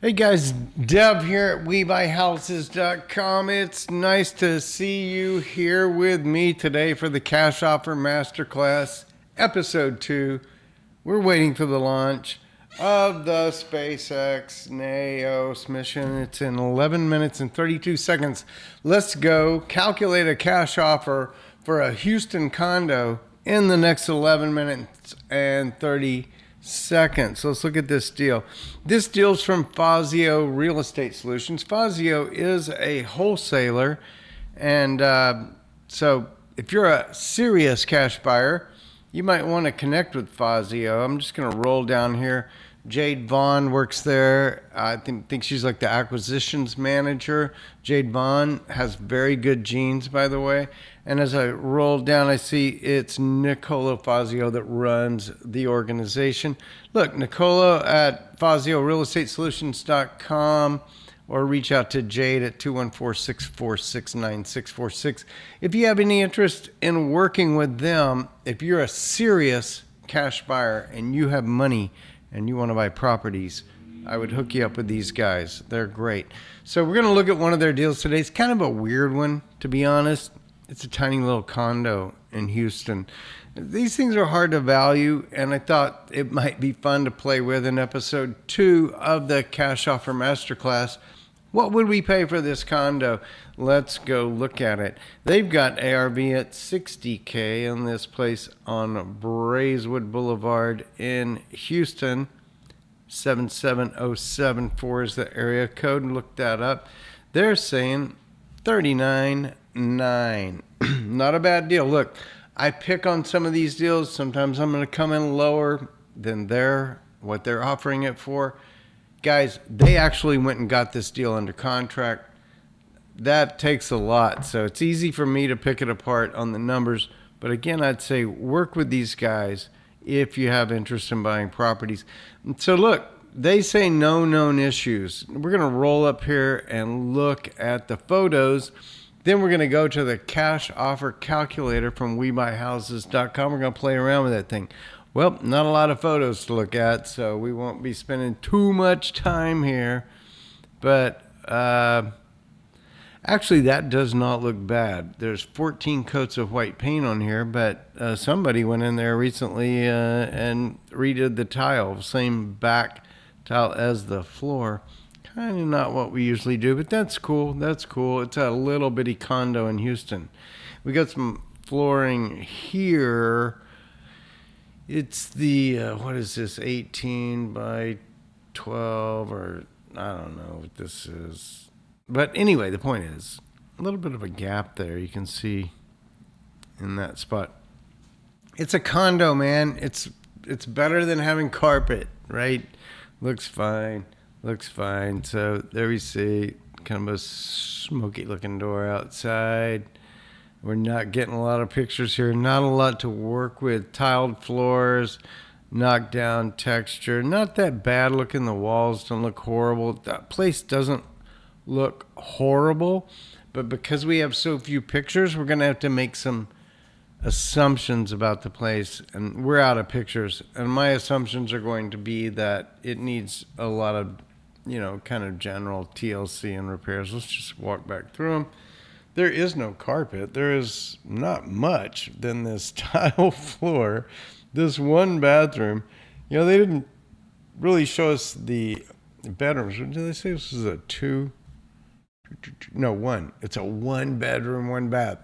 Hey guys, Deb here at WeBuyHouses.com. It's nice to see you here with me today for the Cash Offer Masterclass, Episode 2. We're waiting for the launch of the SpaceX Naos mission. It's in 11 minutes and 32 seconds. Let's go calculate a cash offer for a Houston condo in the next 11 minutes and 30 seconds. So let's look at this deal. This deal's from Fazio Real Estate Solutions. Fazio is a wholesaler, and so if you're a serious cash buyer, you might want to connect with Fazio. I'm just going to roll down here. Jade Vaughn works there. I think she's like the acquisitions manager. Jade Vaughn has very good genes, by the way. And as I roll down, I see it's Nicolo Fazio that runs the organization. Look, Nicolo at FazioRealEstateSolutions.com, or reach out to Jade at 214-646-9646. If you have any interest in working with them, if you're a serious cash buyer and you have money and you want to buy properties, I would hook you up with these guys. They're great. So we're going to look at one of their deals today. It's kind of a weird one, to be honest. It's a tiny little condo in Houston. These things are hard to value, and I thought it might be fun to play with in episode 2 of the Cash Offer Masterclass. What would we pay for this condo? Let's go look at it. They've got ARV at $60K in this place on Braeswood Boulevard in Houston. 77074 is the area code. Look that up. They're saying $39,900. Not a bad deal. Look, I pick on some of these deals. Sometimes I'm going to come in lower than what they're offering it for. Guys, they actually went and got this deal under contract. That takes a lot, so it's easy for me to pick it apart on the numbers. But again, I'd say work with these guys if you have interest in buying properties. So look, they say no known issues. We're going to roll up here and look at the photos. Then we're going to go to the cash offer calculator from WeBuyHouses.com. We're going to play around with that thing. Well, not a lot of photos to look at, so we won't be spending too much time here. But actually, that does not look bad. There's 14 coats of white paint on here, but somebody went in there recently and redid the tile, same back tile as the floor. Kind of not what we usually do, but that's cool. That's cool. It's a little bitty condo in Houston. We got some flooring here. It's the, what is this, 18 by 12, or I don't know what this is. But anyway, the point is, a little bit of a gap there you can see in that spot. It's a condo, man. It's better than having carpet, right? Looks fine. Looks fine. So there we see kind of a smoky looking door outside. We're not getting a lot of pictures here. Not a lot to work with. Tiled floors, knocked down texture. Not that bad looking. The walls don't look horrible. That place doesn't look horrible. But because we have so few pictures, we're going to have to make some assumptions about the place. And we're out of pictures. And my assumptions are going to be that it needs a lot of, kind of general TLC and repairs. Let's just walk back through them. There is no carpet. There is not much than this tile floor, this one bathroom. They didn't really show us the bedrooms. Did they say this is a two? No, one. It's a one bedroom, one bath.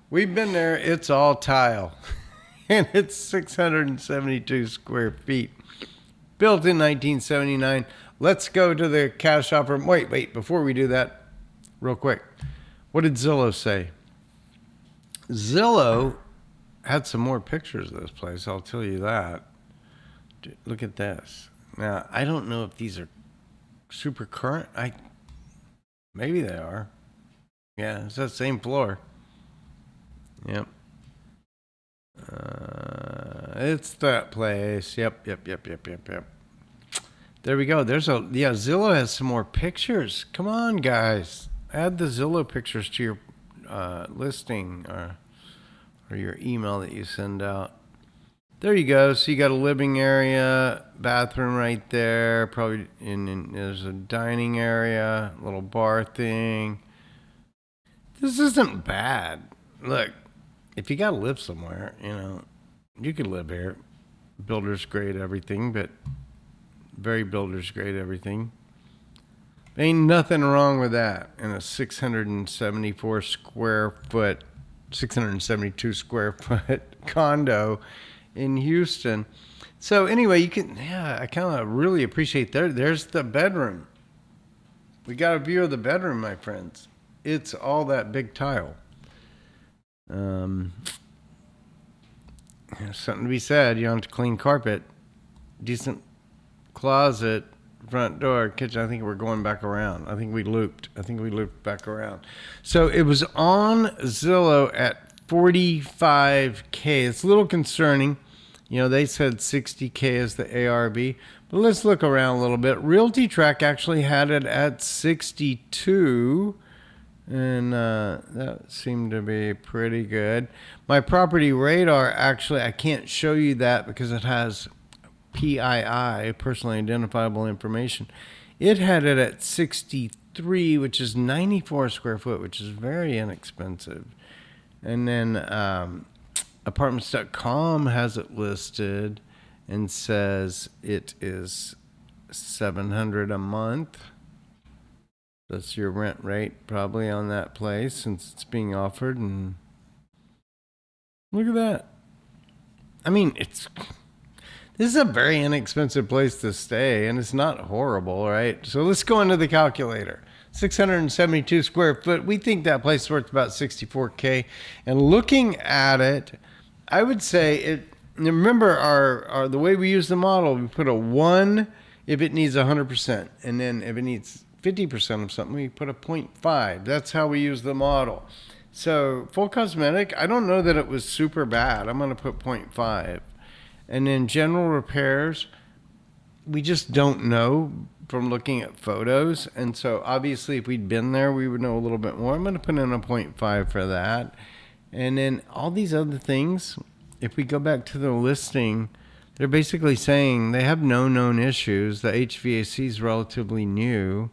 We've been there. It's all tile. And it's 672 square feet. Built in 1979. Let's go to the cash offer. Wait. Before we do that, real quick. What did Zillow say? Zillow had some more pictures of this place, I'll tell you that. Look at this. Now, I don't know if these are super current. Maybe they are. Yeah, it's that same floor. Yep. It's that place. Yep. There we go. Zillow has some more pictures. Come on, guys. Add the Zillow pictures to your listing or your email that you send out. there you go. So you got a living area, bathroom right there. Probably there's a dining area, little bar thing. This isn't bad. Look, if you got to live somewhere, you could live here. Builder's grade everything, but very builder's grade everything. Ain't nothing wrong with that in a 674 square foot, 672 square foot condo in Houston. So anyway, I kind of really appreciate there's the bedroom. We got a view of the bedroom, my friends. It's all that big tile. Something to be said. You don't have to clean carpet. Decent closet, front door, kitchen. I think we're going back around. I think we looped back around. So it was on Zillow at 45K. It's a little concerning. They said 60K is the ARV. But let's look around a little bit. Realty Track actually had it at 62. And that seemed to be pretty good. My property radar, actually, I can't show you that because it has PII, personally identifiable information. It had it at 63, which is 94 square foot, which is very inexpensive. And then apartments.com has it listed and says it is $700 a month. That's your rent rate probably on that place since it's being offered. And look at that. I mean, this is a very inexpensive place to stay, and it's not horrible, right? So let's go into the calculator. 672 square foot. We think that place is worth about 64K. And looking at it, I would say it. Remember our the way we use the model. We put a 1 if it needs 100%, and then if it needs 50% of something, we put a 0.5. That's how we use the model. So full cosmetic, I don't know that it was super bad. I'm going to put 0.5. And then general repairs, we just don't know from looking at photos. And so obviously if we'd been there, we would know a little bit more. I'm going to put in a 0.5 for that. And then all these other things, if we go back to the listing, they're basically saying they have no known issues. The HVAC is relatively new.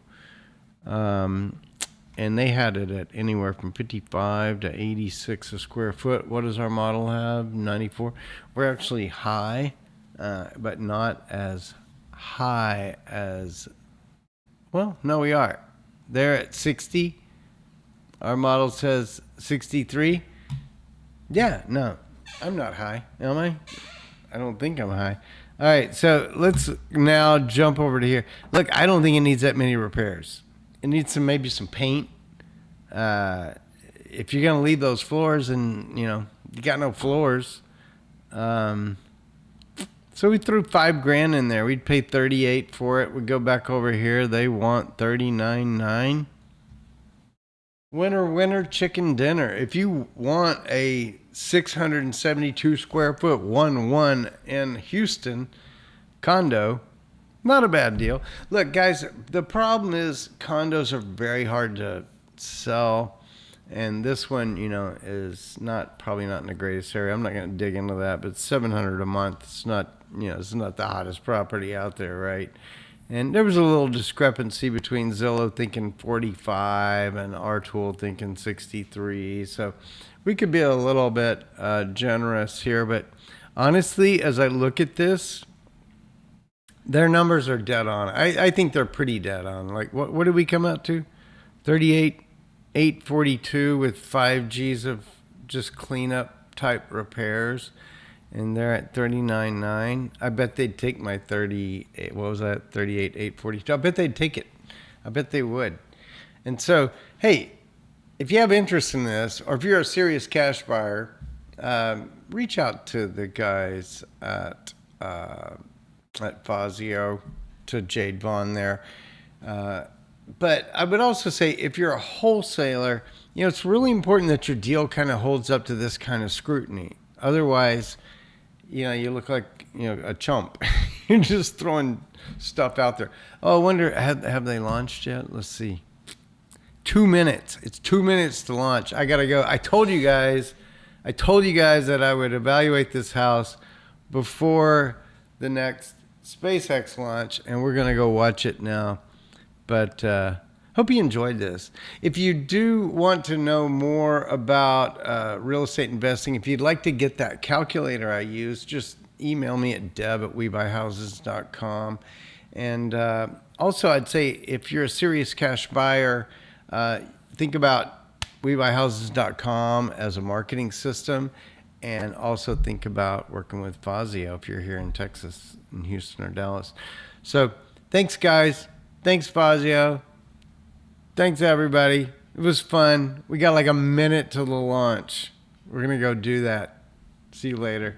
And they had it at anywhere from 55 to 86 a square foot. What does our model have? 94. We're actually high, but not as high as, well, no, we are. They're at 60. Our model says 63. Yeah, no, I'm not high, am I? I don't think I'm high. All right, so let's now jump over to here. Look, I don't think it needs that many repairs. It needs maybe some paint. If you're gonna leave those floors, and you got no floors, so we threw $5,000 in there. We'd pay 38 for it. We go back over here. They want 39.9. Winner, chicken dinner. If you want a 672 square foot 1-1 in Houston condo, not a bad deal. Look, guys, the problem is condos are very hard to sell. And this one, is probably not in the greatest area. I'm not going to dig into that, but it's $700 a month. It's not, it's not the hottest property out there, right? And there was a little discrepancy between Zillow thinking 45 and our tool thinking 63. So we could be a little bit generous here. But honestly, as I look at this, their numbers are dead on. I think they're pretty dead on. Like, what did we come out to? 38,842 with 5 G's of just cleanup type repairs. And they're at 39.9. I bet they'd take my 38. What was that? 38,842. I bet they'd take it. I bet they would. And so, hey, if you have interest in this, or if you're a serious cash buyer, reach out to the guys at Fazio, to Jade Vaughn there. But I would also say, if you're a wholesaler, it's really important that your deal kind of holds up to this kind of scrutiny. Otherwise, you look like, a chump. You're just throwing stuff out there. Oh, I wonder, have they launched yet? Let's see. 2 minutes. It's 2 minutes to launch. I got to go. I told you guys that I would evaluate this house before the next SpaceX launch, and we're going to go watch it now. But hope you enjoyed this. If you do want to know more about real estate investing, if you'd like to get that calculator I use, just email me at deb@webuyhouses.com. And also, I'd say if you're a serious cash buyer, think about webuyhouses.com as a marketing system. And also think about working with Fazio if you're here in Texas, in Houston or Dallas. So thanks, guys. Thanks, Fazio. Thanks, everybody. It was fun. We got like a minute till the launch. We're going to go do that. See you later.